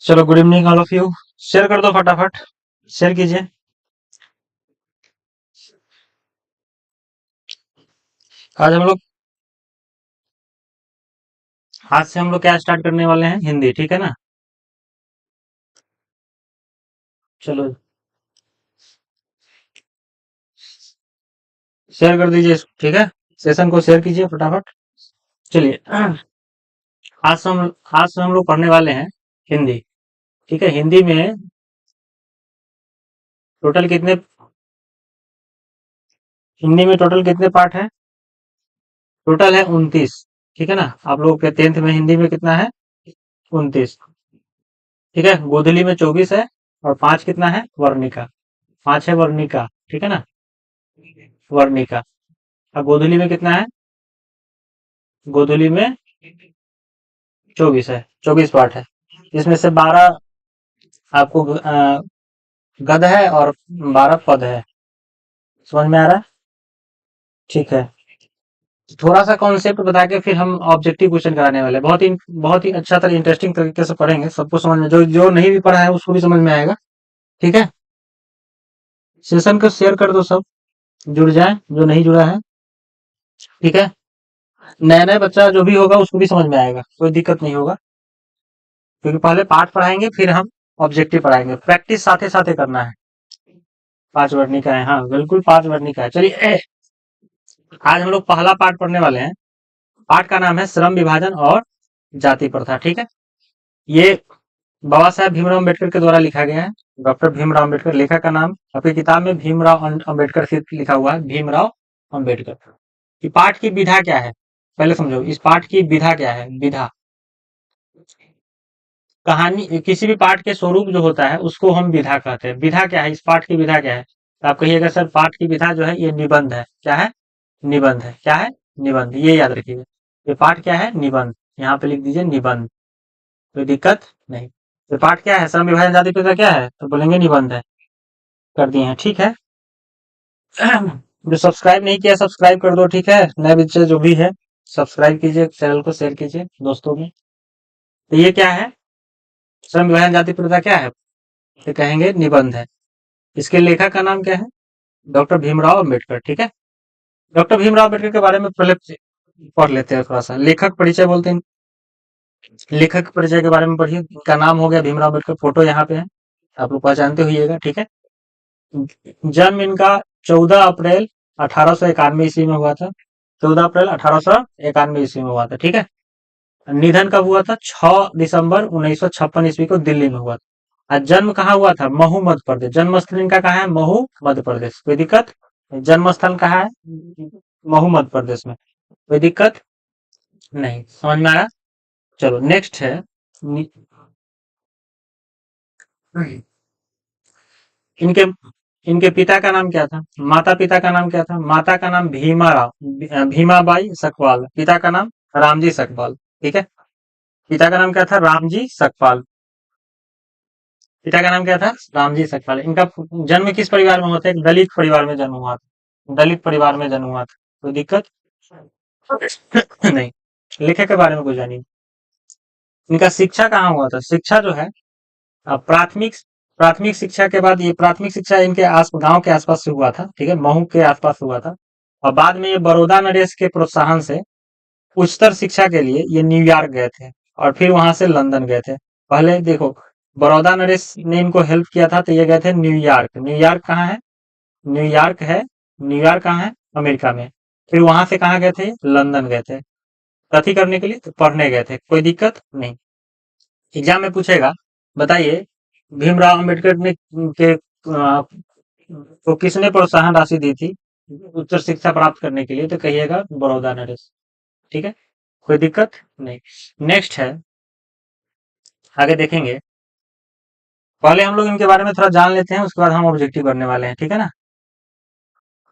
चलो, good evening all of you. Share कर दो फटाफट। शेयर कीजिए। आज हम लोग आज से हम लोग क्या स्टार्ट करने वाले हैं? हिंदी, ठीक है ना? चलो, शेयर कर दीजिए, ठीक है। सेशन को शेयर कीजिए फटाफट। चलिए, आज से हम लोग पढ़ने वाले हैं हिंदी। ठीक है। टोटल कितने हिंदी में टोटल कितने पार्ट है? टोटल है 29। ठीक है ना? आप लोगों के 10th में हिंदी में कितना है? 29। ठीक है। गोधली में 24 है। और 5 कितना है? वर्णिका। 5 है वर्णिका। ठीक है ना? वर्णिका। और गोधली में कितना है? गोधुली में 24 है। 24 पार्ट है। इसमें से 12 आपको गद है और 12 पद है। समझ में आ रहा है? ठीक है। थोड़ा सा कॉन्सेप्ट बता के फिर हम ऑब्जेक्टिव क्वेश्चन कराने वाले हैं। बहुत ही अच्छा तरह इंटरेस्टिंग तरीके से पढ़ेंगे। सबको समझ में, जो जो नहीं भी पढ़ा है उसको भी समझ में आएगा। ठीक है। सेशन को शेयर कर दो, सब जुड़ जाए जो नहीं जुड़ा है। ठीक है। नया नया बच्चा जो भी होगा उसको भी समझ में आएगा, कोई दिक्कत नहीं होगा। क्योंकि पहले पाठ पढ़ाएंगे फिर हम ऑब्जेक्टिव पढ़ाएंगे। प्रैक्टिस साथे साथे करना है। 5 वर्णिका है, हाँ बिल्कुल 5 वर्णिका है। चलिए, आज हम लोग पहला पाठ पढ़ने वाले हैं। पाठ का नाम है श्रम विभाजन और जाति प्रथा। ठीक है। ये बाबा साहेब भीमराव अम्बेडकर के द्वारा लिखा गया है। डॉक्टर भीमराव अम्बेडकर, लेखक का नाम आपकी किताब में भीमराव अम्बेडकर सिर्फ लिखा हुआ है, भीमराव अम्बेडकर। कि पाठ की विधा क्या है? पहले समझो इस पाठ की विधा क्या है। विधा, कहानी, किसी भी पाठ के स्वरूप जो होता है उसको हम विधा कहते हैं। विधा क्या है? इस पाठ की विधा क्या है? तो आप कहिएगा सर पाठ की विधा जो है ये निबंध है। क्या है? निबंध है। क्या है? निबंध। ये याद रखिएगा। ये पाठ क्या है? निबंध। यहाँ पे लिख दीजिए निबंध। कोई दिक्कत नहीं। ये पाठ क्या है? श्रम विभाजन जाति प्रथा क्या है? तो बोलेंगे निबंध है। कर दिए हैं, ठीक है। जो सब्सक्राइब नहीं किया सब्सक्राइब कर दो, ठीक है। नए बच्चे जो भी है सब्सक्राइब कीजिए, चैनल को शेयर कीजिए दोस्तों में। तो ये क्या है? श्रम विभाजन जाति प्रथा क्या है? तो कहेंगे निबंध है। इसके लेखक का नाम क्या है? डॉक्टर भीमराव अम्बेडकर। ठीक है। डॉक्टर भीमराव अम्बेडकर के बारे में पहले पढ़ लेते हैं थोड़ा सा। लेखक परिचय बोलते हैं। लेखक परिचय के बारे में पढ़िए। इनका नाम हो गया भीमराव अम्बेडकर। फोटो यहाँ पे है, आप लोग पहचानते होइएगा। ठीक है। जन्म इनका 14 अप्रैल 1891 ईस्वी में हुआ था। 14 अप्रैल 1891 ईस्वी में हुआ था। ठीक है। निधन कब हुआ था? 6 दिसंबर 1956 ईस्वी को दिल्ली में हुआ था। और जन्म कहाँ हुआ था? महू मध्य प्रदेश। जन्म स्थल इनका कहाँ है? महू मध्य प्रदेश। कोई दिक्कत? जन्म स्थल कहाँ है? महू मध्य प्रदेश में। कोई दिक्कत नहीं। समझ में आया? चलो नेक्स्ट है। इनके इनके पिता का नाम क्या था? माता पिता का नाम क्या था? माता का नाम भीमाबाई सकपाल। पिता का नाम रामजी सकपाल। ठीक है। पिता का नाम क्या था? रामजी सकपाल। पिता का नाम क्या था? रामजी सकपाल। इनका जन्म किस परिवार में हुआ था? एक दलित परिवार में जन्म हुआ था। दलित परिवार में जन्म हुआ था। कोई दिक्कत नहीं। लेखक के बारे में कुछ जानिए। इनका शिक्षा कहाँ हुआ था? शिक्षा जो है प्राथमिक प्राथमिक शिक्षा के बाद, ये प्राथमिक शिक्षा इनके गांव के आसपास से हुआ था। ठीक है। महू के आसपास हुआ था। और बाद में ये बड़ौदा नरेश के प्रोत्साहन से उच्चतर शिक्षा के लिए ये न्यूयॉर्क गए थे। और फिर वहां से लंदन गए थे। पहले देखो, बड़ौदा नरेश ने इनको हेल्प किया था तो ये गए थे न्यूयॉर्क। न्यूयॉर्क कहाँ है? न्यूयॉर्क है। न्यूयॉर्क कहाँ है? अमेरिका में। फिर वहां से कहाँ गए थे? लंदन गए थे। कथी करने के लिए? तो पढ़ने गए थे। कोई दिक्कत नहीं। एग्जाम में पूछेगा, बताइए भीमराव अम्बेडकर ने के को किसने प्रोत्साहन राशि दी थी उच्च शिक्षा प्राप्त करने के लिए? तो कहिएगा बड़ौदा नरेश। ठीक है। कोई दिक्कत नहीं। नेक्स्ट है, आगे देखेंगे। पहले हम लोग इनके बारे में थोड़ा जान लेते हैं, उसके बाद हम ऑब्जेक्टिव करने वाले हैं। ठीक है ना?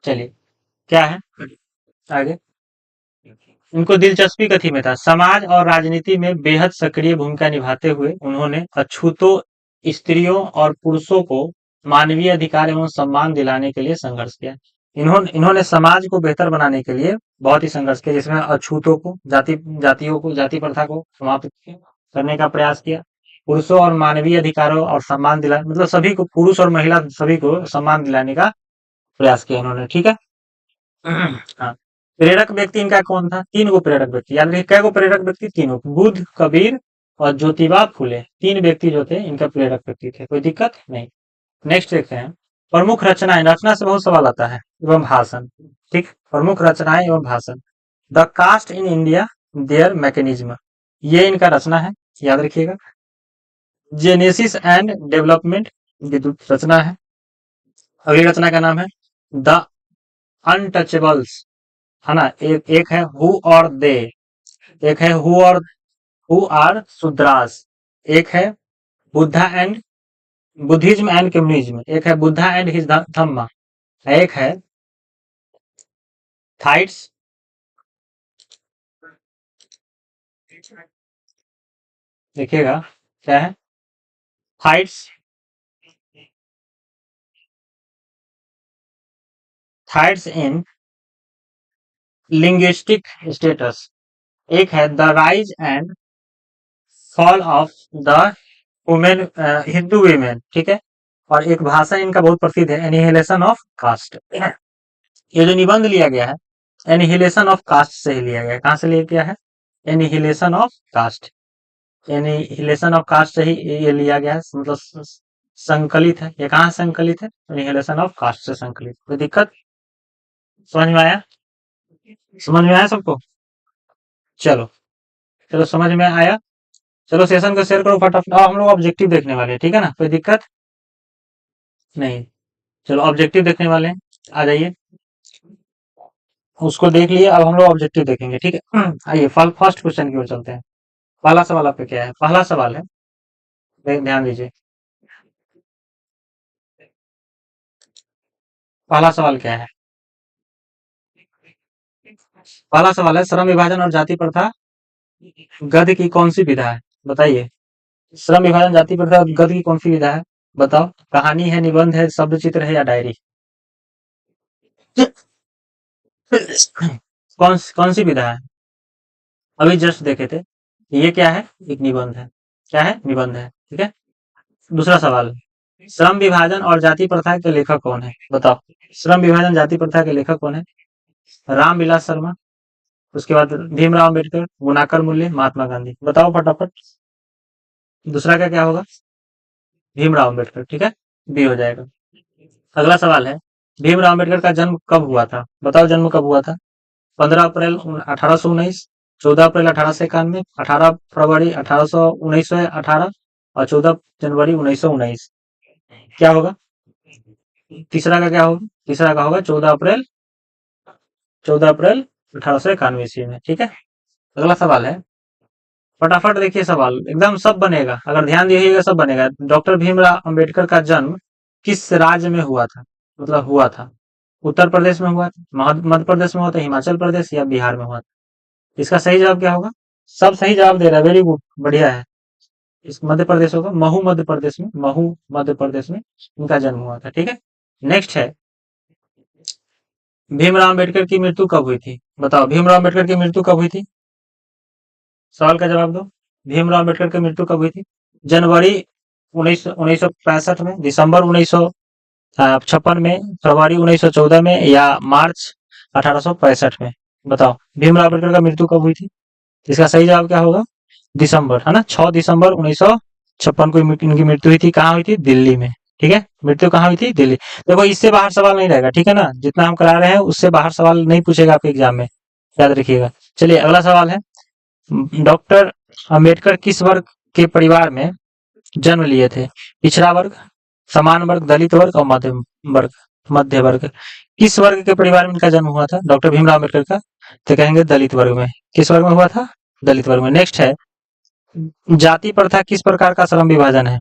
चलिए, क्या है आगे। इनको दिलचस्पी कथी में था? समाज और राजनीति में बेहद सक्रिय भूमिका निभाते हुए उन्होंने अछूतों स्त्रियों और पुरुषों को मानवीय अधिकार एवं सम्मान दिलाने के लिए संघर्ष किया। इन्होंने समाज को बेहतर बनाने के लिए बहुत ही संघर्ष किया, जिसमें अछूतों को, जातियों को, जाति प्रथा को समाप्त करने का प्रयास किया। पुरुषों और मानवीय अधिकारों और सम्मान दिला, मतलब सभी को, पुरुष और महिला सभी को सम्मान दिलाने का प्रयास किया उन्होंने। ठीक है। हाँ, प्रेरक व्यक्ति इनका कौन था? 3 गो प्रेरक व्यक्ति, याद रखिए कै गो प्रेरक व्यक्ति? 3 गो। बुद्ध, कबीर और ज्योतिबा फुले, 3 व्यक्ति जो थे इनका प्रेरक व्यक्ति थे। कोई दिक्कत नहीं। नेक्स्ट देखते हैं, प्रमुख रचनाएं। रचना से बहुत सवाल आता है, एवं भाषण। ठीक, प्रमुख रचनाएं एवं भाषण। The caste in India, their mechanism, ये इनका रचना है, याद रखिएगा। जेनेसिस एंड डेवलपमेंट, ये रचना है। अगली रचना का नाम है द अनटचेबल्स, है ना। एक है हु और दे, एक है हु आर शूद्रास, एक है Buddha and Buddhism and communism, एक है बुद्धा एंड हिज धम्मा, एक है थाइट्स, देखिएगा क्या है, थाइट्स थाइट्स इन लिंग्विस्टिक स्टेटस, एक है the rise and fall of the women, Hindu women. ठीक है। और एक भाषा इनका बहुत प्रसिद्ध है, एनिहिलेशन ऑफ कास्ट। ये जो निबंध लिया गया है, एनिहिलेशन ऑफ कास्ट से ही लिया गया है। कहां से लिया गया है? Annihilation of caste, annihilation of caste से ही ये लिया गया है, मतलब संकलित है। ये कहां संकलित है? एनिहिलेशन ऑफ कास्ट से संकलित। कोई दिक्कत? समझ में आया? समझ में आया सबको? चलो, चलो समझ में आया। चलो सेशन को शेयर करो फटाफट। अब हम लोग ऑब्जेक्टिव देखने वाले हैं, ठीक है ना? कोई दिक्कत नहीं। चलो ऑब्जेक्टिव देखने वाले हैं, आ जाइए। उसको देख लिए, अब हम लोग ऑब्जेक्टिव देखेंगे, ठीक है। आइए फर्स्ट क्वेश्चन की ओर चलते हैं। पहला सवाल आपका क्या है? पहला सवाल है, ध्यान दीजिए। पहला सवाल क्या है? पहला सवाल है, श्रम विभाजन और जाति प्रथा गद्य की कौन सी विधा है? बताइए। श्रम विभाजन, जाति प्रथा और गद्य की कौन सी विधा है? बताओ। कहानी है, निबंध है, शब्द चित्र है या डायरी? कौन सी विधा है? अभी जस्ट देखे थे। ये क्या है? एक निबंध है। क्या है? निबंध है। ठीक है। दूसरा सवाल, श्रम विभाजन और जाति प्रथा के लेखक कौन है? बताओ। श्रम विभाजन जाति प्रथा के लेखक कौन है? रामविलास शर्मा, उसके बाद भीमराव अम्बेडकर, गुणाकर मूल्य, महात्मा गांधी। बताओ फटाफट। दूसरा का क्या होगा? भीमराव अम्बेडकर। ठीक है, बी हो जाएगा। अगला सवाल है, भीमराव अम्बेडकर का जन्म कब हुआ था? बताओ जन्म कब हुआ था? 15 अप्रैल 1819, 14 अप्रैल 1891, 18 फरवरी 1918 और 14 जनवरी 1919। क्या होगा? तीसरा का क्या होगा? तीसरा का होगा 14 अप्रैल 1891 ईस्वी में। ठीक है। अगला सवाल है, फटाफट देखिए सवाल, एकदम सब बनेगा, अगर ध्यान दीजिएगा सब बनेगा। डॉक्टर भीमराव अंबेडकर का जन्म किस राज्य में हुआ था? मतलब हुआ था, उत्तर प्रदेश में हुआ था, मध्य प्रदेश में हुआ था, हिमाचल प्रदेश या बिहार में हुआ था? इसका सही जवाब क्या होगा? सब सही जवाब दे रहा है, वेरी गुड, बढ़िया है। इस मध्य प्रदेश होगा, महू मध्य प्रदेश में, महू मध्य प्रदेश में इनका जन्म हुआ था। ठीक है। नेक्स्ट है, भीमराव अम्बेडकर की मृत्यु कब हुई थी? बताओ, भीमराव अम्बेडकर की मृत्यु कब हुई थी? सवाल का जवाब दो। भीमराव अम्बेडकर की मृत्यु कब हुई थी? जनवरी 1965 में, दिसंबर 1956 में, फरवरी 1914 में या मार्च 1865 में? बताओ, भीमराव अम्बेडकर का मृत्यु कब हुई थी? इसका सही जवाब क्या होगा? दिसंबर, है ना। 6 दिसंबर 1956 को इनकी मृत्यु हुई थी। कहाँ हुई थी? दिल्ली में। ठीक है, मृत्यु कहाँ हुई थी? दिल्ली। देखो इससे बाहर सवाल नहीं रहेगा, ठीक है ना। जितना हम करा रहे हैं उससे बाहर सवाल नहीं पूछेगा आपके एग्जाम में, याद रखिएगा। चलिए अगला सवाल है, डॉक्टर अंबेडकर किस वर्ग के परिवार में जन्म लिए थे? पिछड़ा वर्ग, समान वर्ग, दलित वर्ग और वर्ग मध्य वर्ग। किस वर्ग के परिवार में इनका जन्म हुआ था डॉक्टर भीमराव अम्बेडकर का? तो कहेंगे दलित वर्ग में। किस वर्ग में हुआ था? दलित वर्ग में। नेक्स्ट है, जाति प्रथा किस प्रकार का श्रम विभाजन है?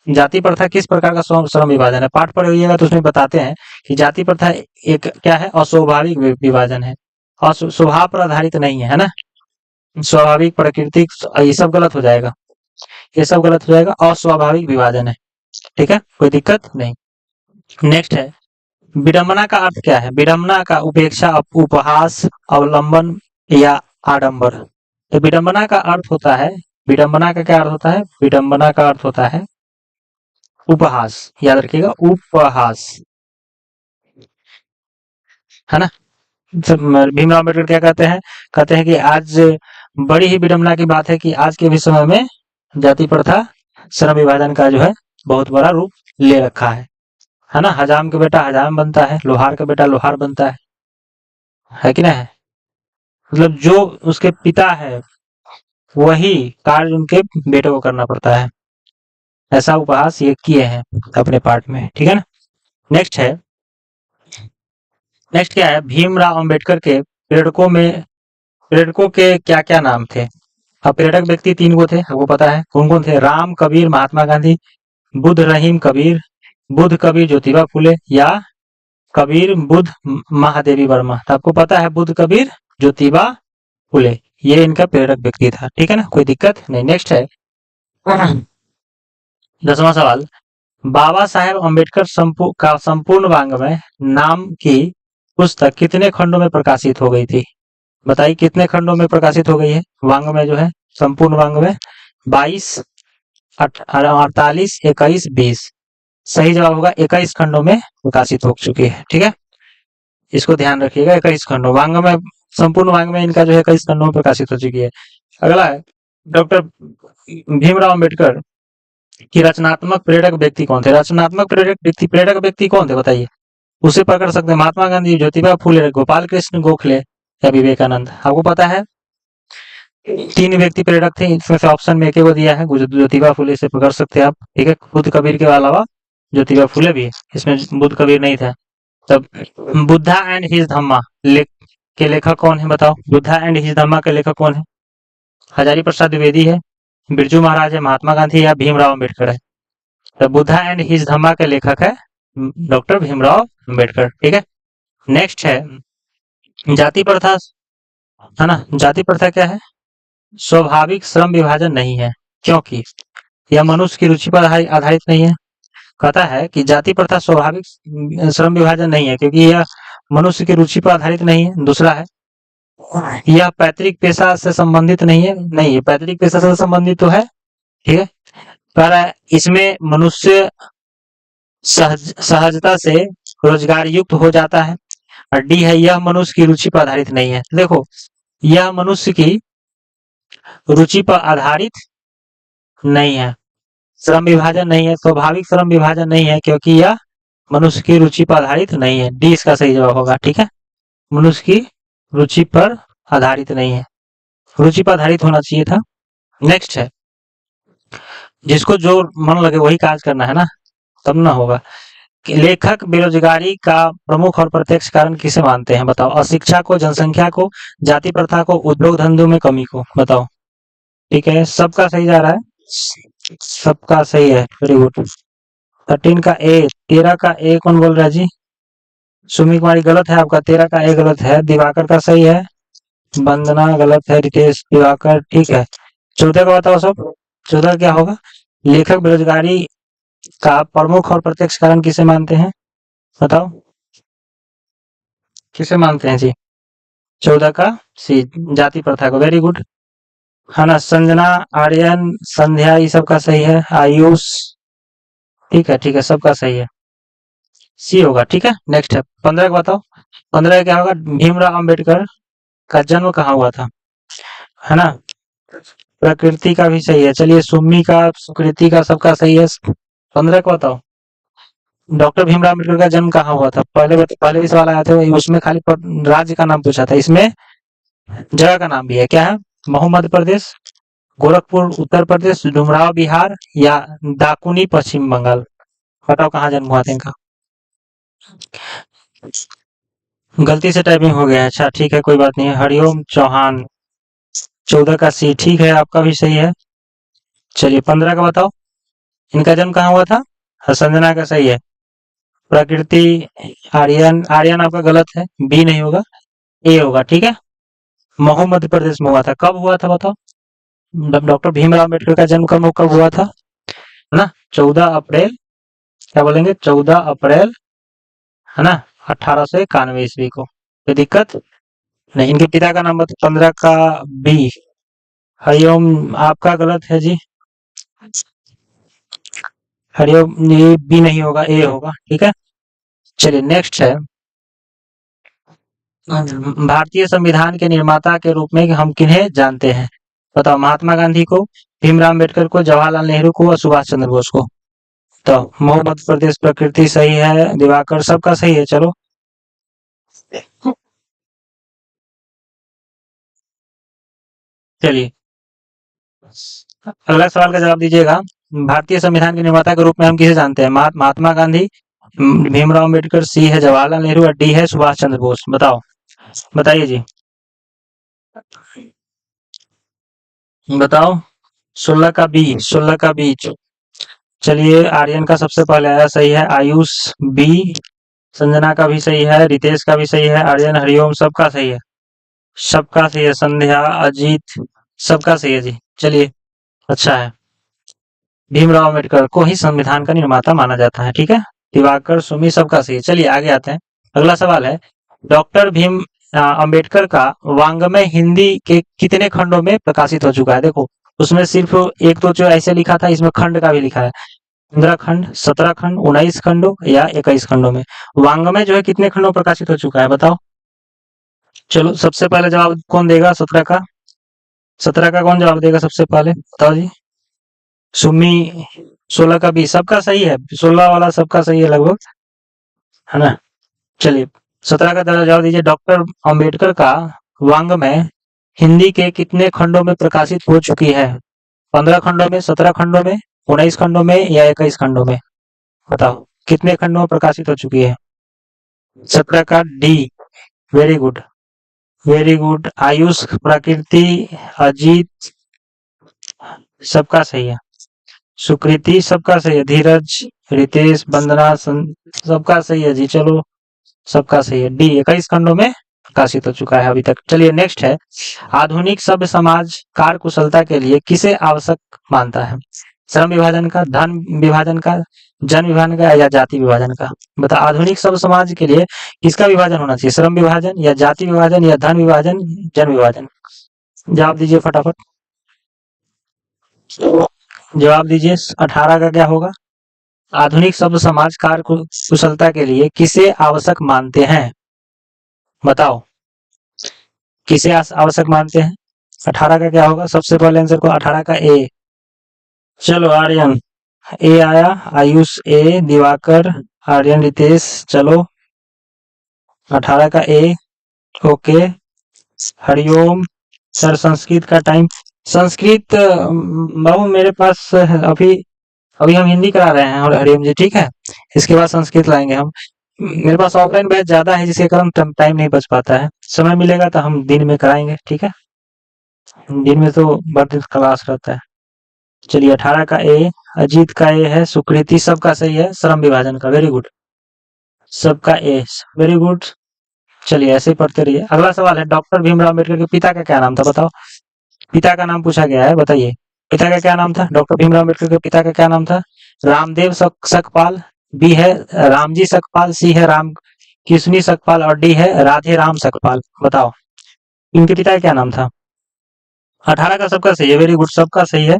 जाति प्रथा किस प्रकार का श्रम विभाजन है? पाठ पढ़िएगा तो उसमें बताते हैं कि जाति प्रथा एक क्या है? अस्वाभाविक विभाजन है, स्वभाव पर आधारित नहीं है, है ना। स्वाभाविक, प्राकृतिक, ये सब गलत हो जाएगा, ये सब गलत हो जाएगा, अस्वाभाविक विभाजन है। ठीक है, कोई दिक्कत नहीं। नेक्स्ट है, विडंबना का अर्थ क्या है? विडंबना का उपेक्षा, उपहास, अवलंबन या आडंबर। तो विडंबना का अर्थ होता है विडंबना का क्या अर्थ होता है? विडंबना का अर्थ होता है उपहास, याद रखिएगा, उपहास, है ना। भीमराव अम्बेडकर क्या कहते हैं? कहते हैं कि आज बड़ी ही विडंबना की बात है कि आज के भी समय में जाति प्रथा श्रम विभाजन का जो है बहुत बड़ा रूप ले रखा है ना। हजाम के बेटा हजाम बनता है, लोहार का बेटा लोहार बनता है कि नहीं? मतलब जो उसके पिता है वही कार्य उनके बेटे को करना पड़ता है। ऐसा उपहास ये किए हैं अपने पार्ट में, ठीक है ना। नेक्स्ट है, नेक्स्ट क्या है? भीमराव अंबेडकर के प्रेरकों के क्या क्या नाम थे? अब प्रेरक व्यक्ति 3 गो थे, आपको पता है कौन कौन थे? राम, कबीर, महात्मा गांधी, बुद्ध, रहीम, कबीर, बुद्ध, कबीर, ज्योतिबा फुले, या कबीर, बुद्ध, महादेवी वर्मा। तो आपको पता है बुद्ध, कबीर, ज्योतिबा फुले, ये इनका प्रेरक व्यक्ति था, ठीक है ना, कोई दिक्कत नहीं। नेक्स्ट है 10वां सवाल, बाबा साहेब अम्बेडकर का संपूर्ण वाङ्मय नाम की पुस्तक कितने खंडों में प्रकाशित हो गई थी? बताइए कितने खंडों में प्रकाशित हो गई है वाङ्मय जो है, संपूर्ण वाङ्मय? 22, 48, 21, 20। सही जवाब होगा 21 खंडों में प्रकाशित हो चुकी है, ठीक है, इसको ध्यान रखिएगा। 21 खंडों वाङ्मय, संपूर्ण वाङ्मय इनका जो है 21 खंडों में प्रकाशित हो चुकी है। अगला है, डॉक्टर भीमराव अम्बेडकर कि रचनात्मक प्रेरक व्यक्ति कौन थे? रचनात्मक प्रेरक व्यक्ति कौन थे बताइए? उसे पकड़ सकते हैं महात्मा गांधी, ज्योतिबा फुले, गोपाल कृष्ण गोखले या विवेकानंद। आपको पता है 3 व्यक्ति प्रेरक थे, इसमें से ऑप्शन में एक को दिया है, ज्योतिबा फुले से पकड़ सकते हैं आप, ठीक है। बुद्ध कबीर के अलावा ज्योतिबा फुले भी है, इसमें बुद्ध कबीर नहीं था। तब बुद्धा एंड हिज धम्मा के लेखक कौन है बताओ? बुद्धा एंड हिज धम्मा के लेखक कौन है? हजारी प्रसाद द्विवेदी है, बिरजू महाराज है, महात्मा गांधी या भीमराव अम्बेडकर है? तो बुद्धा एंड हिज धम्मा के लेखक है डॉक्टर भीमराव अम्बेडकर, ठीक है। नेक्स्ट है जाति प्रथा, है ना। जाति प्रथा क्या है? स्वाभाविक श्रम विभाजन नहीं है, क्योंकि यह मनुष्य की रुचि पर आधारित नहीं है। कहता है कि जाति प्रथा स्वाभाविक श्रम विभाजन नहीं है क्योंकि यह मनुष्य की रुचि पर आधारित नहीं है। दूसरा है यह पैतृक पेशा से संबंधित नहीं है, नहीं है, पैतृक पेशा से संबंधित तो है, ठीक है, पर इसमें मनुष्य सहजता से रोजगार युक्त हो जाता है। और डी है यह मनुष्य की रुचि पर आधारित नहीं है। देखो यह मनुष्य की रुचि पर आधारित नहीं है, श्रम विभाजन नहीं है, स्वाभाविक श्रम विभाजन नहीं है क्योंकि यह मनुष्य की रुचि पर आधारित नहीं है। डी इसका सही जवाब होगा, ठीक है, मनुष्य की रुचि पर आधारित नहीं है, रुचि पर आधारित होना चाहिए था। नेक्स्ट है जिसको जो मन लगे वही काज करना है ना, तब ना होगा। लेखक बेरोजगारी का प्रमुख और प्रत्यक्ष कारण किसे मानते हैं बताओ? अशिक्षा को, जनसंख्या को, जाति प्रथा को, उद्योग धंधों में कमी को, बताओ। ठीक है, सबका सही जा रहा है, सबका सही है, वेरी गुड। 13 का ए, 13 का ए कौन बोल रहा है जी? सुमी कुमारी गलत है आपका, 13 का ए गलत है। दिवाकर का सही है, वंदना गलत है, रितेश, दिवाकर, ठीक है। 14 का बताओ सब, 14 क्या होगा? लेखक बेरोजगारी का प्रमुख और प्रत्यक्ष कारण किसे मानते हैं बताओ? किसे मानते हैं जी? 14 का सी, जाति प्रथा को, वेरी गुड, है ना। संजना, आर्यन, संध्या, ये सबका सही है। आयुष, ठीक है, ठीक है, सबका सही है, सी होगा, ठीक है। नेक्स्ट है 15 का बताओ, 15 का क्या होगा? भीमराव अंबेडकर का जन्म कहाँ हुआ था, है ना। प्रकृति का भी सही है, चलिए सुमी का, सुकृति का, सबका सही है। 15 का बताओ, डॉक्टर भीमराव अम्बेडकर का जन्म कहाँ हुआ था? पहले भी सवाल आया था, उसमें खाली राज्य का नाम पूछा था, इसमें जगह का नाम भी है, क्या है? महू मध्य प्रदेश, गोरखपुर उत्तर प्रदेश, डुमराव बिहार या दाकुनी पश्चिम बंगाल। बताओ कहाँ जन्म हुआ था इनका? गलती से टाइपिंग हो गया है, अच्छा ठीक है, कोई बात नहीं है। हरिओम चौहान, 14 का सी, ठीक है, आपका भी सही है। चलिए 15 का बताओ, इनका जन्म कहाँ हुआ था? संजना का सही है। प्रकृति, आर्यन, आर्यन आपका गलत है, बी नहीं होगा, ए होगा, ठीक है। महू मध्य प्रदेश में हुआ था, कब हुआ था बताओ? डॉक्टर भीमराव अम्बेडकर का जन्म कब हुआ था, है ना? 14 अप्रैल, क्या बोलेंगे, 14 अप्रैल, है ना, 1891 ईस्वी को। कोई दिक्कत नहीं। इनके पिता का नाम बता, 15 का बी, हरिओम आपका गलत है जी। हरिओम ये बी नहीं होगा, ए होगा। ठीक है, चलिए नेक्स्ट है। भारतीय संविधान के निर्माता के रूप में हम किन्हें जानते हैं? बताओ। महात्मा गांधी को, भीमराव अम्बेडकर को, जवाहरलाल नेहरू को और सुभाष चंद्र बोस को। तो मोहम्मद प्रदेश प्रकृति सही है, दिवाकर सबका सही है। चलो चलिए अगला सवाल का जवाब दीजिएगा। भारतीय संविधान के निर्माता के रूप में हम किसे जानते हैं? महात्मा गांधी, भीमराव अम्बेडकर, सी है जवाहरलाल नेहरू और डी है सुभाष चंद्र बोस। बताओ, बताइए जी, बताओ। 16 का बी, 16 का बीच। चलिए आर्यन का सबसे पहले आया, सही है। आयुष बी, संजना का भी सही है, रितेश का भी सही है, आर्यन, हरिओम सबका सही है, सबका सही है। संध्या, अजीत सबका सही है जी। चलिए अच्छा है। भीमराव अम्बेडकर को ही संविधान का निर्माता माना जाता है। ठीक है, दिवाकर, सुमी सबका सही है। चलिए आगे आते हैं। अगला सवाल है, डॉक्टर भीम अम्बेडकर का वांग्मय हिंदी के कितने खंडों में प्रकाशित हो चुका है? देखो उसमें सिर्फ एक तो जो ऐसे लिखा था, इसमें खंड का भी लिखा है। 15 खंड, 17 खंड, 19 खंडों या 21 खंडों में वांग्मय जो है कितने खंडों में प्रकाशित हो चुका है? बताओ। चलो सबसे पहले जवाब कौन देगा? 17 का, 17 का कौन जवाब देगा सबसे पहले? बताओ जी। सुमी। 16 का भी सबका सही है, 16 वाला सबका सही है लगभग, है ना। चलिए 17 का जवाब दीजिए। डॉक्टर अंबेडकर का वांग्मय हिंदी के कितने खंडों में प्रकाशित हो चुकी है? 15 खंडों में, 17 खंडों में, 19 खंडों में या 21 खंडों में? बताओ कितने खंडों में प्रकाशित हो चुकी है? 17 का D. Very good, very good. Ayush, प्रकृति, अजीत सबका सही है, सुकृति सबका सही है, धीरज, रितेश, वंदना सबका सही है जी। चलो सबका सही है। डी 21 खंडों में प्रकाशित हो चुका है अभी तक। चलिए नेक्स्ट है, आधुनिक सभ्य समाज कार्य कुशलता के लिए किसे आवश्यक मानता है? श्रम विभाजन का, धन विभाजन का, जन विभाजन का या जाति विभाजन का? बता, आधुनिक सभ्य समाज के लिए किसका विभाजन होना चाहिए? श्रम विभाजन या जाति विभाजन या धन विभाजन, जन विभाजन? जवाब दीजिए फटाफट, जवाब दीजिए। 18 का क्या होगा? आधुनिक सभ्य समाज कार्य कुशलता के लिए किसे आवश्यक मानते हैं? बताओ किसे आवश्यक मानते हैं? 18 का क्या होगा? सबसे पहले आंसर को 18 का ए। चलो आर्यन ए आया, आयुष ए, दिवाकर, आर्यन, रितेश। चलो 18 का ए। ओके, हरिओम। सर संस्कृत का टाइम, संस्कृत बाबू मेरे पास अभी अभी हम हिंदी करा रहे हैं और हरिओम जी, ठीक है, इसके बाद संस्कृत लाएंगे हम। मेरे पास ऑफलाइन बैच ज्यादा है जिसके कारण टाइम नहीं बच पाता है। समय मिलेगा तो हम दिन में कराएंगे, ठीक है। दिन में तो वर्धित क्लास रहता है। चलिए 18 का ए, अजीत का ए है, सुकृति सबका सही है, श्रम विभाजन का, वेरी गुड, सबका ए, वेरी गुड। चलिए ऐसे ही पढ़ते रहिए। अगला सवाल है, डॉक्टर भीमराव अम्बेडकर के पिता का क्या नाम था? बताओ, पिता का नाम पूछा गया है, बताइए पिता का क्या नाम था? डॉक्टर भीमराव अम्बेडकर के पिता का क्या नाम था? रामदेव सकपाल, बी है रामजी सकपाल, सी है राम किशनी सकपाल और डी है राधे राम सकपाल। बताओ इनके पिता का क्या नाम था? 18 का सबका सही है, वेरी गुड, सबका सही है।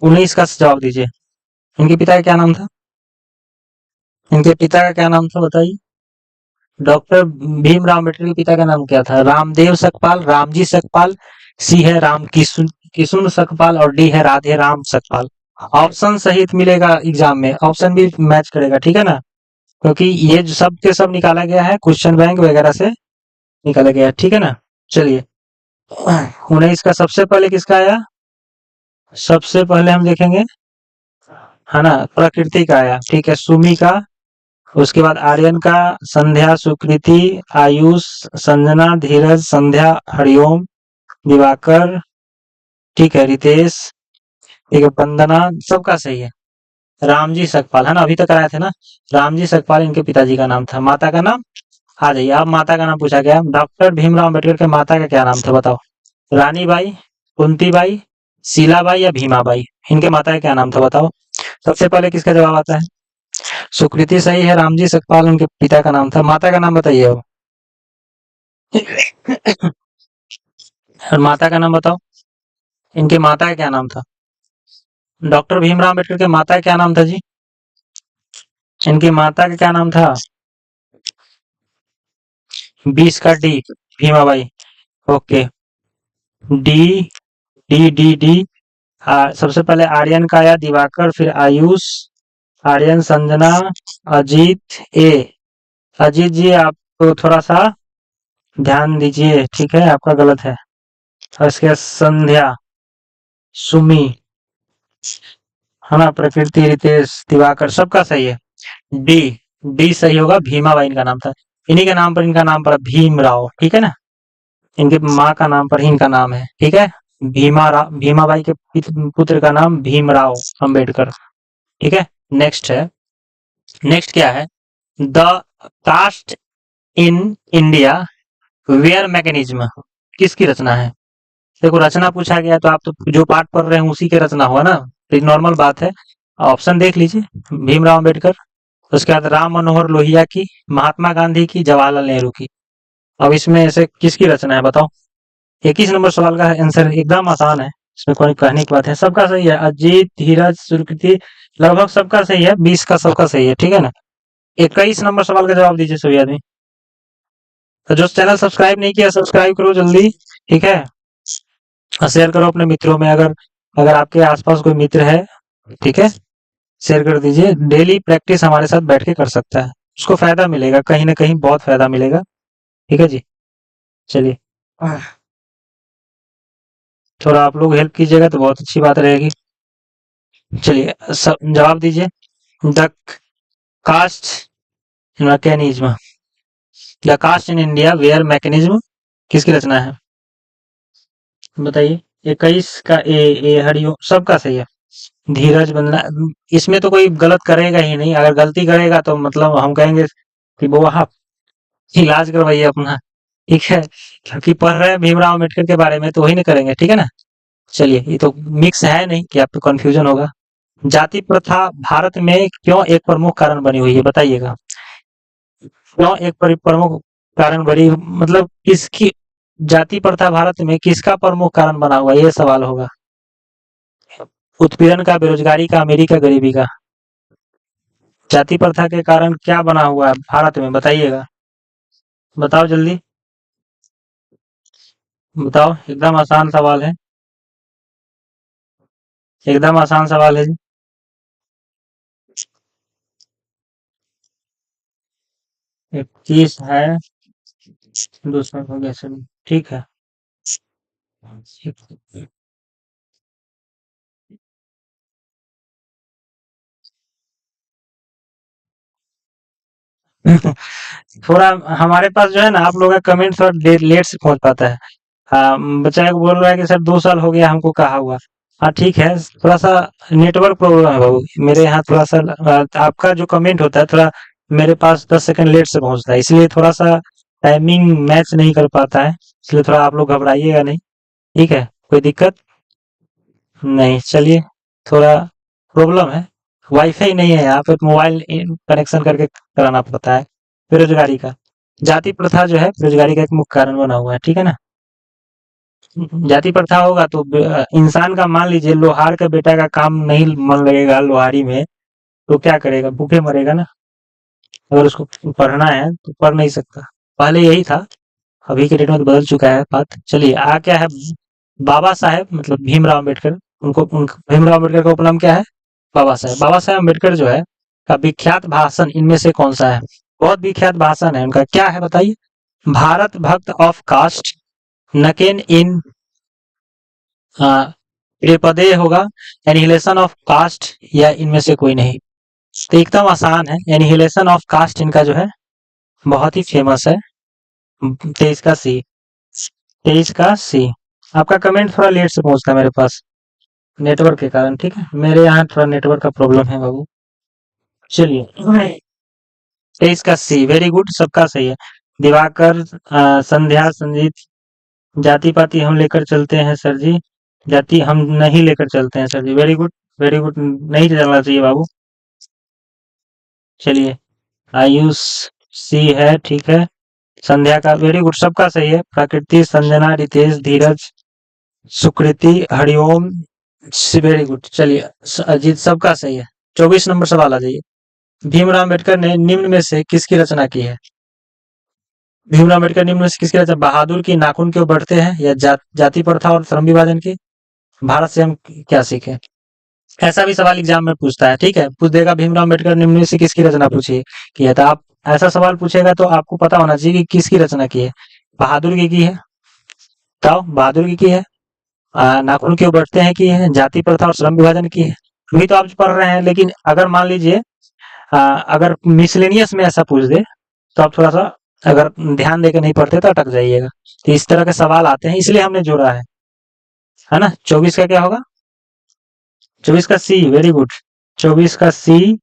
19 का जवाब दीजिए। इनके पिता का क्या नाम था? इनके पिता का क्या नाम था बताइए। डॉक्टर भीमराव अम्बेडकर के पिता का नाम क्या था? रामदेव सकपाल, रामजी सकपाल, सी है राम किशुन सकपाल और डी है राधे राम सकपाल। ऑप्शन सहित मिलेगा एग्जाम में, ऑप्शन भी मैच करेगा, ठीक है ना, क्योंकि ये जो सब के सब निकाला गया है क्वेश्चन बैंक वगैरह से निकाला गया है, ठीक है ना। चलिए 19 का सबसे पहले किसका आया? सबसे पहले हम देखेंगे, है ना, प्रकृति का आया, ठीक है, सुमी का, उसके बाद आर्यन का, संध्या, सुकृति, आयुष, संजना, धीरज, संध्या, हरिओम, दिवाकर, ठीक है, रितेश, ठीक है, वंदना सबका सही है। रामजी सकपाल, है ना, अभी तक आए थे ना, रामजी सकपाल इनके पिताजी का नाम था। माता का नाम आ जाइए, अब माता का नाम पूछा गया, डॉक्टर भीमराव अम्बेडकर के माता का क्या नाम था? बताओ। रानी बाई, कुंती बाई, शीलाबाई या भीमाबाई? इनके माता का क्या नाम था? बताओ। सबसे पहले किसका जवाब आता है? सुकृति सही है, रामजी सकपाल उनके पिता का नाम था। माता का नाम बताइए अब। और माता का नाम बताओ। इनके माता का क्या नाम था? डॉक्टर भीमराव अम्बेडकर के माता का क्या नाम था जी? इनकी माता का क्या नाम था? 20 का D, Bhimabai. Okay. D D D D. सबसे पहले आर्यन का आया दिवाकर, फिर आयुष, आर्यन, संजना, अजीत ए। अजीत जी आप थोड़ा सा ध्यान दीजिए, ठीक है, आपका गलत है। और इसके बाद संध्या, सुमी, है ना, प्रकृति, रितेश, दिवाकर, सबका सही है। डी डी सही होगा, भीमाबाई इनका नाम था। इन्हीं के नाम पर इनका नाम पड़ा भीमराव, ठीक है ना। इनके माँ का नाम पर ही इनका नाम है, ठीक है। भीमाबाई के पुत्र का नाम भीमराव अंबेडकर, ठीक है। नेक्स्ट है, नेक्स्ट क्या है? The caste in India where mechanism किसकी रचना है? देखो रचना पूछा गया तो आप तो जो पाठ पढ़ रहे हैं उसी के रचना हुआ ना, एक नॉर्मल बात है। ऑप्शन देख लीजिए, भीमराव अंबेडकर, उसके बाद राम मनोहर लोहिया की, महात्मा गांधी की, जवाहरलाल नेहरू की। अब इसमें ऐसे किसकी रचना है बताओ? 21 नंबर सवाल का आंसर एकदम आसान है, इसमें कोई कहने की बात है, सबका सही है। अजीत, धीरज, सुकृति, लगभग सबका सही है, 20 का सबका सही है, ठीक है ना। 21 नंबर सवाल का जवाब दीजिए सभी आदमी। तो जो चैनल सब्सक्राइब नहीं किया सब्सक्राइब करो जल्दी, ठीक है। और शेयर करो अपने मित्रों में, अगर अगर आपके आसपास कोई मित्र है, ठीक है, शेयर कर दीजिए। डेली प्रैक्टिस हमारे साथ बैठ के कर सकता है, उसको फायदा मिलेगा, कहीं ना कहीं बहुत फायदा मिलेगा, ठीक है जी। चलिए, थोड़ा आप लोग हेल्प कीजिएगा तो बहुत अच्छी बात रहेगी। चलिए जवाब दीजिए। The caste mechanism, the caste in India where mechanism किसकी रचना है बताइए? 21 का ए हरिओम, सबका सही है। धीरज बंदना, इसमें तो कोई गलत करेगा ही नहीं, अगर गलती करेगा तो मतलब हम कहेंगे कि वो आप इलाज करवाइए अपना, ठीक है, क्योंकि पढ़ रहे हैं भीमराव अम्बेडकर के बारे में तो वही नहीं करेंगे, ठीक है ना। चलिए, ये तो मिक्स है नहीं कि आपको कंफ्यूजन होगा। जाति प्रथा भारत में क्यों एक प्रमुख कारण बनी हुई है बताइएगा? क्यों एक प्रमुख कारण बनी, मतलब किसकी जाति प्रथा भारत में किसका प्रमुख कारण बना हुआ, ये सवाल होगा। उत्पीड़न का, बेरोजगारी का, अमीरी का, गरीबी का? जाति प्रथा के कारण क्या बना हुआ है भारत में बताइएगा? बताओ जल्दी, बताओ, एकदम आसान सवाल है, एकदम आसान सवाल है जी। 21 है, दूसरा हो गया सभी, ठीक है। थोड़ा हमारे पास जो है ना, आप लोगों का कमेंट थोड़ा लेट से पहुंच पाता है। बच्चा को बोल रहा है कि सर 2 साल हो गया हमको कहा हुआ। हाँ ठीक है, थोड़ा सा नेटवर्क प्रॉब्लम है बाबू, मेरे यहाँ थोड़ा सा आपका जो कमेंट होता है थोड़ा मेरे पास 10 सेकंड लेट से पहुंचता है, इसलिए थोड़ा सा टाइमिंग मैच नहीं कर पाता है, इसलिए थोड़ा आप लोग घबराइएगा नहीं, ठीक है, कोई दिक्कत नहीं। चलिए, थोड़ा प्रॉब्लम है, वाईफाई नहीं है यहाँ पे, मोबाइल कनेक्शन करके कराना पड़ता है। बेरोजगारी का, जाति प्रथा जो है बेरोजगारी का एक मुख्य कारण बना हुआ है, ठीक है ना। जाति प्रथा होगा तो इंसान का, मान लीजिए लोहार का बेटा का काम नहीं मन लगेगा लोहारी में, तो क्या करेगा, भूखे मरेगा ना। अगर उसको पढ़ना है तो पढ़ नहीं सकता, पहले यही था, अभी के डेट में तो बदल चुका है बात। चलिए आ क्या है, बाबा साहेब मतलब भीमराव अम्बेडकर, भीमराव अम्बेडकर का उपनाम क्या है? बाबा साहेब। बाबा साहेब अम्बेडकर जो है का विख्यात भाषण इनमें से कौन सा है? बहुत विख्यात भाषण है उनका, क्या है बताइए? भारत भक्त ऑफ कास्ट, नकेन इन त्रिपदे होगा, एनिहिलेशन ऑफ कास्ट, या इनमें से कोई नहीं? तो एकदम आसान है, एनिहिलेशन ऑफ कास्ट इनका जो है बहुत ही फेमस है। 23 का सी, 23 का सी। आपका कमेंट थोड़ा लेट से पहुंचता है मेरे पास, नेटवर्क के कारण, ठीक है, मेरे यहाँ थोड़ा नेटवर्क का प्रॉब्लम है बाबू। चलिए, 23 का सी, वेरी गुड, सबका सही है। दिवाकर, संध्या, संजीत, जाति पाति हम लेकर चलते हैं सर जी, जाति हम नहीं लेकर चलते हैं सर जी, वेरी गुड, वेरी गुड, नहीं चलना चाहिए बाबू। चलिए, आयुष सी है, ठीक है। संध्या का वेरी गुड, सबका सही है। प्रकृति, संजना, रितेश, धीरज, सुकृति, हरिओम, वेरी गुड। चलिए अजीत, सबका सही है। 24 नंबर सवाल आ जाइए। भीमराव अम्बेडकर ने निम्न में से किसकी रचना की है? भीमराव अम्बेडकर निम्न में से किसकी रचना? बहादुर की नाखून क्यों बढ़ते हैं, या जाति प्रथा और श्रम विभाजन की, भारत से हम क्या सीखे? ऐसा भी सवाल एग्जाम में पूछता है, ठीक है, पूछ देगा भीमराव अम्बेडकर निम्न में से किसकी रचना पूछिए की है, तो आप ऐसा सवाल पूछेगा तो आपको पता होना चाहिए कि किसकी रचना की है। बहादुर की है, बताओ, बहादुर की है, नाखून क्यों बढ़ते हैं की है, जाति प्रथा और श्रम विभाजन की है। अभी तो आप पढ़ रहे हैं, लेकिन अगर मान लीजिए अगर मिसलेनियस में ऐसा पूछ दे तो आप थोड़ा सा अगर ध्यान देकर नहीं पढ़ते तो अटक जाइएगा। तो इस तरह के सवाल आते हैं, इसलिए हमने जोड़ा है ना। 24 का क्या होगा? 24 का सी, वेरी गुड। 24 का सी,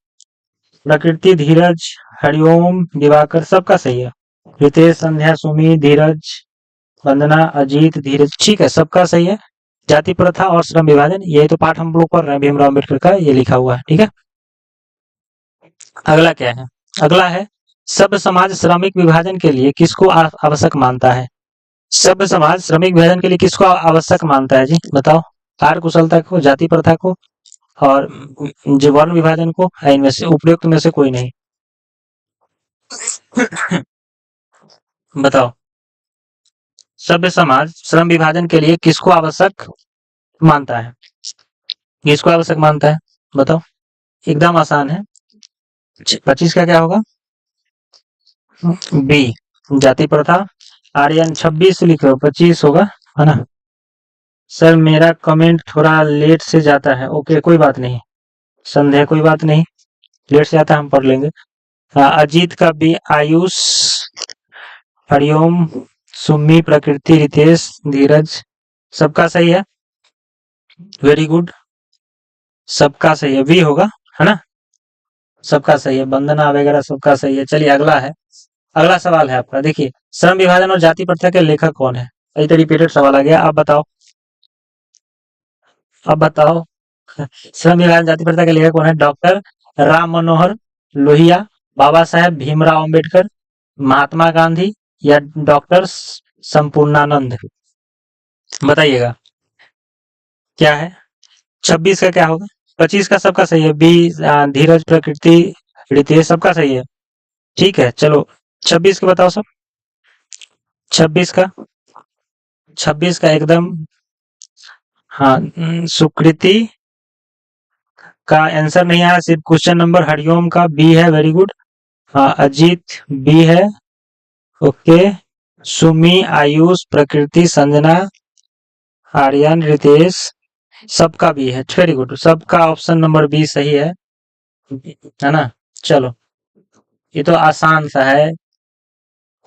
प्रकृति, धीरज, हरिओम, दिवाकर, सबका सही है। रितेश, संध्या, सुमी, धीरज, वंदना, अजीत, धीरज, ठीक है, सबका सही है। जाति प्रथा और श्रम विभाजन, यही तो पाठ हम लोग पढ़ रहे हैं भीमराव अम्बेडकर का, ये लिखा हुआ है, ठीक है। अगला क्या है? अगला है सभ्य समाज श्रमिक विभाजन के लिए किसको आवश्यक मानता है? सभ्य समाज श्रमिक विभाजन के लिए किसको आवश्यक मानता है जी, बताओ। कार्य कुशलता को, जाति प्रथा को, और जो वर्ण विभाजन को, है इनमें से उपयुक्त में से कोई नहीं। बताओ, सभ्य समाज श्रम विभाजन के लिए किसको आवश्यक मानता है? किसको आवश्यक मानता है, बताओ। एकदम आसान है। 25 का क्या होगा? बी, जाति प्रथा। आर्यन 26 लिखो, 25 होगा, है ना। सर मेरा कमेंट थोड़ा लेट से जाता है, ओके कोई बात नहीं, संदेह कोई बात नहीं, लेट से आता है हम पढ़ लेंगे। अजीत का बी, आयुष, हरिओम, सुम्मी, प्रकृति, रितेश, धीरज, सबका सही है, वेरी गुड, सबका सही है, वी होगा, है ना, सबका सही है, वंदना वगैरह सबका सही है। चलिए अगला है, अगला सवाल है आपका, देखिए, श्रम विभाजन और जाति प्रथा के लेखक कौन है? ये तो रिपीटेड सवाल आ गया, आप बताओ, अब बताओ। श्रम विभाजन जाति प्रथा के लेखक कौन है? डॉक्टर राम मनोहर लोहिया, बाबा साहेब भीमराव अंबेडकर, महात्मा गांधी, या डॉक्टर संपूर्णानंद, बताइएगा क्या है। 26 का क्या होगा? 25 का सबका सही है, बी, धीरज, प्रकृति, रितेश, सबका सही है, ठीक है। चलो 26 का बताओ सब। 26 का, 26 का एकदम, हाँ, सुकृति का आंसर नहीं आया, सिर्फ क्वेश्चन नंबर हरिओम का बी है, वेरी गुड। हाँ, अजीत बी है, ओके। सुमी, आयुष, प्रकृति, संजना, आर्यन, रितेश, सबका बी है, वेरी गुड, सबका ऑप्शन नंबर बी सही है ना। चलो ये तो आसान सा है,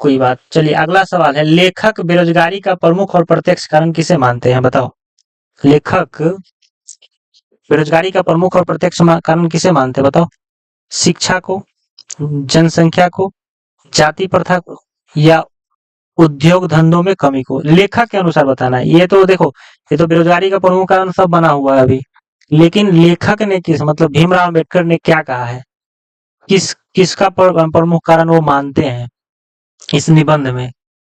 कोई बात। चलिए अगला सवाल है, लेखक बेरोजगारी का प्रमुख और प्रत्यक्ष कारण किसे मानते हैं, बताओ। लेखक बेरोजगारी का प्रमुख और प्रत्यक्ष कारण किसे मानते हैं, बताओ। शिक्षा को, जनसंख्या को, जाति प्रथा को, या उद्योग धंधों में कमी को, लेखक के अनुसार बताना है। ये तो देखो, ये तो बेरोजगारी का प्रमुख कारण सब बना हुआ है अभी, लेकिन लेखक ने किस, मतलब भीमराव अम्बेडकर ने क्या कहा है, किसका प्रमुख कारण वो मानते हैं इस निबंध में,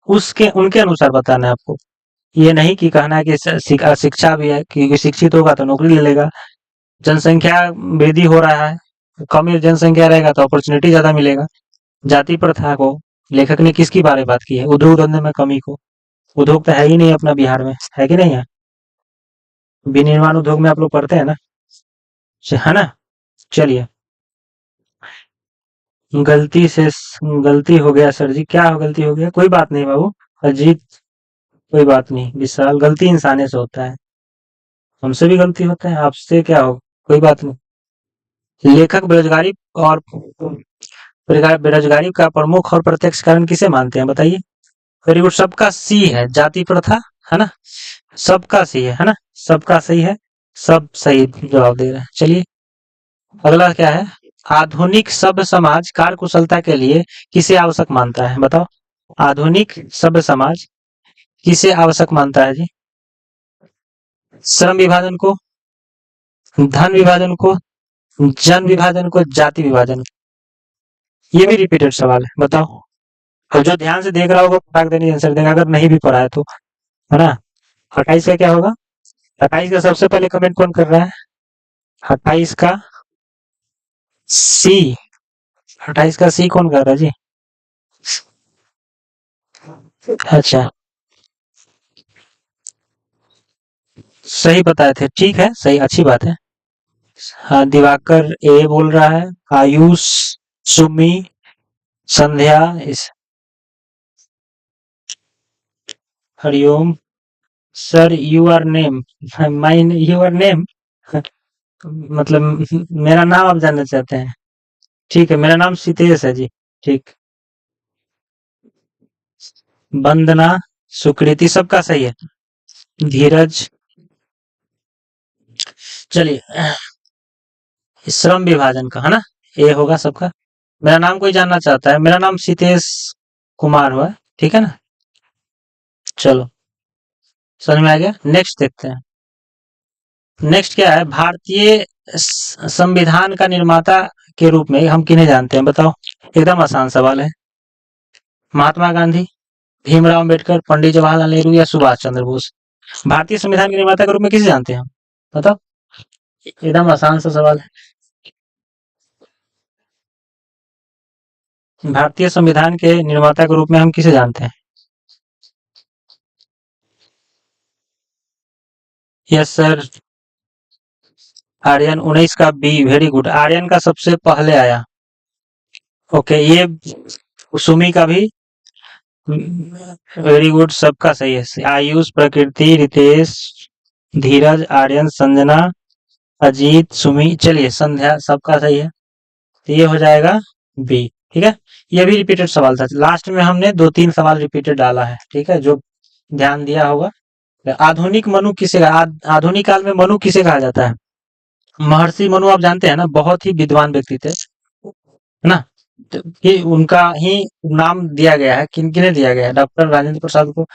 उसके उनके अनुसार बताना है आपको। ये नहीं कि कहना है कि शिक्षा भी है, क्योंकि शिक्षित होगा तो नौकरी ले लेगा। जनसंख्या वृद्धि हो रहा है, कम जनसंख्या रहेगा तो अपॉर्चुनिटी ज्यादा मिलेगा। जाति प्रथा को लेखक ने किसकी बारे बात की है, उद्योग धंधे में कमी को। उद्योग तो है ही नहीं अपना बिहार में, है कि नहीं है? विनिर्माण उद्योग में आप लोग पढ़ते हैं ना, है ना। चलिए, गलती हो गया सर जी, क्या गलती हो गया, कोई बात नहीं बाबू। अजीत, कोई बात नहीं, विशाल, गलती इंसाने से होता है, हमसे भी गलती होता है, आपसे क्या हो, कोई बात नहीं। लेखक बेरोजगारी और बेरोजगारी का प्रमुख और प्रत्यक्ष कारण किसे मानते हैं, बताइए। वेरी गुड, सबका सी है, जाति प्रथा, है ना, सबका सी है ना, सबका सही है, सब सही जवाब दे रहे हैं। चलिए अगला क्या है, आधुनिक सभ्य समाज कार्य कुशलता के लिए किसे आवश्यक मानता है, बताओ। आधुनिक सभ्य समाज किसे आवश्यक मानता है जी? श्रम विभाजन को, धन विभाजन को, जन विभाजन को, जाति विभाजन। ये भी रिपीटेड सवाल है, बताओ। और जो ध्यान से देख रहा होगा फटाक देने आंसर देगा, अगर नहीं भी पढ़ा है तो, है ना। 28 का क्या होगा? 28 का सबसे पहले कमेंट कौन कर रहा है? 28 का सी। 28 का सी कौन कर रहा है जी? अच्छा, सही बताए थे, ठीक है, सही, अच्छी बात है। हाँ, दिवाकर ए बोल रहा है, आयुष, सुमी, संध्या, इस Hariom. Sir your name, mine your name, मतलब मेरा नाम आप जानना चाहते हैं? ठीक है, मेरा नाम सितेश है जी। ठीक। वंदना, सुकृति, सबका सही है। धीरज, चलिए, श्रम विभाजन का है ना, ये होगा सबका। मेरा नाम कोई जानना चाहता है? मेरा नाम सितेश कुमार हुआ, ठीक है ना। चलो, समझ में आ गया। नेक्स्ट देखते हैं। नेक्स्ट क्या है? भारतीय संविधान का निर्माता के रूप में हम किन्हें जानते हैं, बताओ? एकदम आसान सवाल है। महात्मा गांधी, भीमराव अम्बेडकर, पंडित जवाहरलाल नेहरू या सुभाष चंद्र बोस? भारतीय संविधान के निर्माता के रूप में किसे जानते हैं हम, बताओ? एकदम आसान सा सवाल है। भारतीय संविधान के निर्माता के रूप में हम किसे जानते हैं? यस सर, आर्यन 19 का बी, वेरी गुड। आर्यन का सबसे पहले आया। ओके, ये सुमी का भी वेरी गुड, सबका सही है। आयुष, प्रकृति, रितेश, धीरज, आर्यन, संजना, अजीत, सुमी, चलिए संध्या, सबका सही है। तो ये हो जाएगा बी, ठीक है। ये भी रिपीटेड सवाल था, लास्ट में हमने 2-3 सवाल रिपीटेड डाला है, ठीक है, जो ध्यान दिया होगा। आधुनिक मनु किसे आधुनिक काल में मनु किसे कहा जाता है? महर्षि मनु आप जानते हैं ना, बहुत ही विद्वान व्यक्ति थे, है ना। तो ये उनका ही नाम दिया गया है, किन किन्हें दिया गया है? डॉक्टर राजेंद्र प्रसाद को,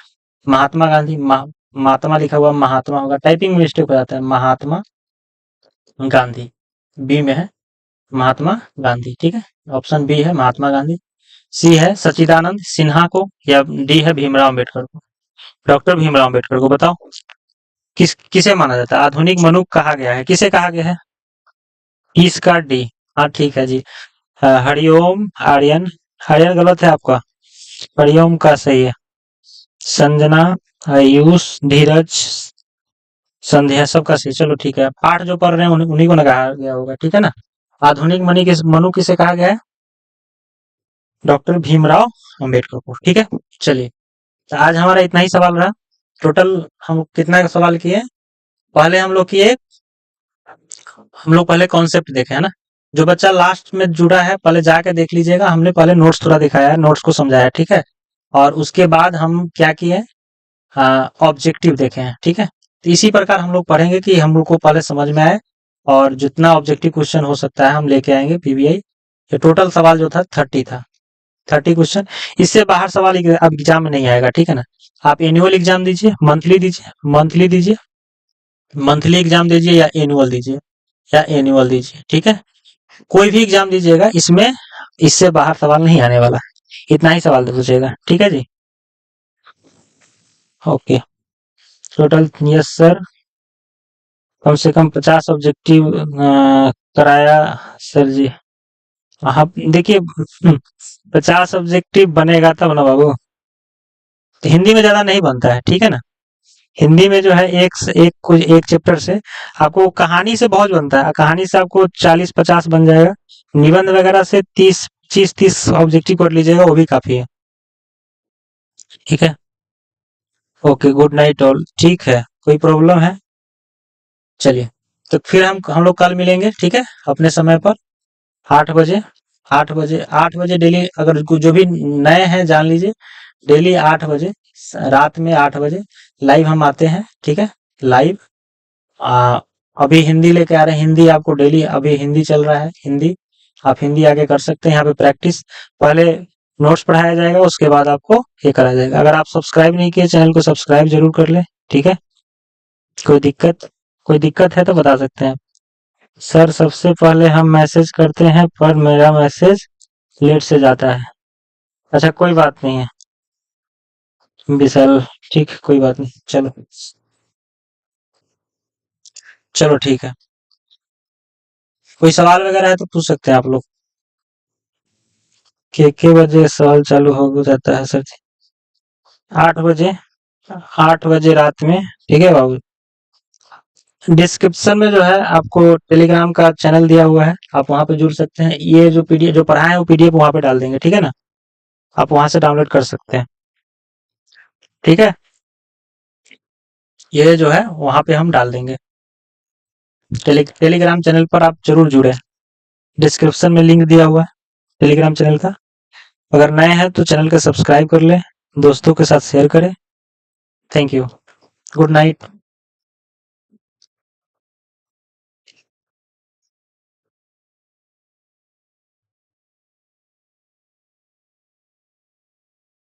महात्मा गांधी, महात्मा लिखा हुआ महात्मा होगा, टाइपिंग मिस्टेक हो जाता है, महात्मा गांधी, बी में है महात्मा गांधी, ठीक है। ऑप्शन बी है महात्मा गांधी। सी है सच्चिदानंद सिन्हा को, या डी है भीमराव अम्बेडकर को? डॉक्टर भीमराव अम्बेडकर को, बताओ किसे माना जाता है? आधुनिक मनु कहा गया है, किसे कहा गया है? इसका डी। हाँ ठीक है जी। हरिओम, आर्यन, आर्यन गलत है आपका, हरिओम का सही है। संजना, आयुष, धीरज, संध्या, सबका सही। चलो ठीक है, पाठ जो पढ़ रहे हैं उन्हीं को ना कहा गया होगा, ठीक है ना। आधुनिक मनु किसे कहा गया है? डॉक्टर भीमराव अम्बेडकर को, ठीक है। चलिए, तो आज हमारा इतना ही सवाल रहा। टोटल हम कितना का सवाल किए? पहले हम लोग पहले कॉन्सेप्ट देखे, है ना। जो बच्चा लास्ट में जुड़ा है, पहले जाके देख लीजिएगा, हमने पहले नोट्स थोड़ा दिखाया है, नोट्स को समझाया, ठीक है। और उसके बाद हम क्या किए? ऑब्जेक्टिव देखे हैं, ठीक है। तो इसी प्रकार हम लोग पढ़ेंगे कि हम लोग को पहले समझ में आए, और जितना ऑब्जेक्टिव क्वेश्चन हो सकता है हम लेके आएंगे पीवीआई। ये टोटल सवाल जो था 30 था, 30 क्वेश्चन। इससे बाहर सवाल अब एग्जाम में नहीं आएगा, ठीक है ना। आप एनुअल एग्जाम दीजिए, मंथली दीजिए, मंथली दीजिए, मंथली एग्जाम दीजिए, या एनुअल दीजिए, या एनुअल दीजिए, ठीक है। कोई भी एग्जाम दीजिएगा, इसमें इससे बाहर सवाल नहीं आने वाला, इतना ही सवाल पूछेगा, ठीक है जी। ओके, टोटल, यस सर, कम से कम 50 ऑब्जेक्टिव कराया सर जी। आप देखिए, 50 ऑब्जेक्टिव बनेगा तब ना बाबू। तो हिंदी में ज्यादा नहीं बनता है, ठीक है ना। हिंदी में जो है एक चैप्टर से आपको कहानी से बहुत बनता है, कहानी से आपको 40-50 बन जाएगा। निबंध वगैरह से 30 ऑब्जेक्टिव कर लीजिएगा, वो भी काफी है, ठीक है। ओके, गुड नाइट ऑल, ठीक है। कोई प्रॉब्लम है? चलिए, तो फिर हम लोग कल मिलेंगे, ठीक है, अपने समय पर, 8 बजे। 8 बजे डेली, अगर जो भी नए हैं जान लीजिए, डेली 8 बजे, रात में 8 बजे लाइव हम आते हैं, ठीक है, लाइव। अभी हिंदी लेके आ रहे हैं, हिंदी आपको डेली, अभी हिंदी चल रहा है, हिंदी आप हिंदी आगे कर सकते हैं। यहाँ पे प्रैक्टिस, पहले नोट्स पढ़ाया जाएगा, उसके बाद आपको ये कराया जाएगा। अगर आप सब्सक्राइब नहीं किए चैनल को, सब्सक्राइब जरूर कर ले, ठीक है। कोई दिक्कत है तो बता सकते हैं। सर सबसे पहले हम मैसेज करते हैं, पर मेरा मैसेज लेट से जाता है। अच्छा, कोई बात नहीं है विशाल, ठीक, कोई बात नहीं, चलो। चलो ठीक है, कोई सवाल वगैरह है तो पूछ सकते हैं आप लोग। के बजे सवाल चालू हो जाता है सर जी? 8 बजे, 8 बजे रात में, ठीक है बाबू। डिस्क्रिप्शन में जो है आपको टेलीग्राम का चैनल दिया हुआ है, आप वहां पे जुड़ सकते हैं। ये जो पीडीएफ जो पढ़ाए हैं वो पीडीएफ वहां पे डाल देंगे, ठीक है ना? आप वहां से डाउनलोड कर सकते हैं, ठीक है। ये जो है वहां पे हम डाल देंगे। टेलीग्राम चैनल पर आप जरूर जुड़े, डिस्क्रिप्शन में लिंक दिया हुआ है टेलीग्राम चैनल का। अगर नए हैं तो चैनल को सब्सक्राइब कर लें, दोस्तों के साथ शेयर करें। Thank you, good night.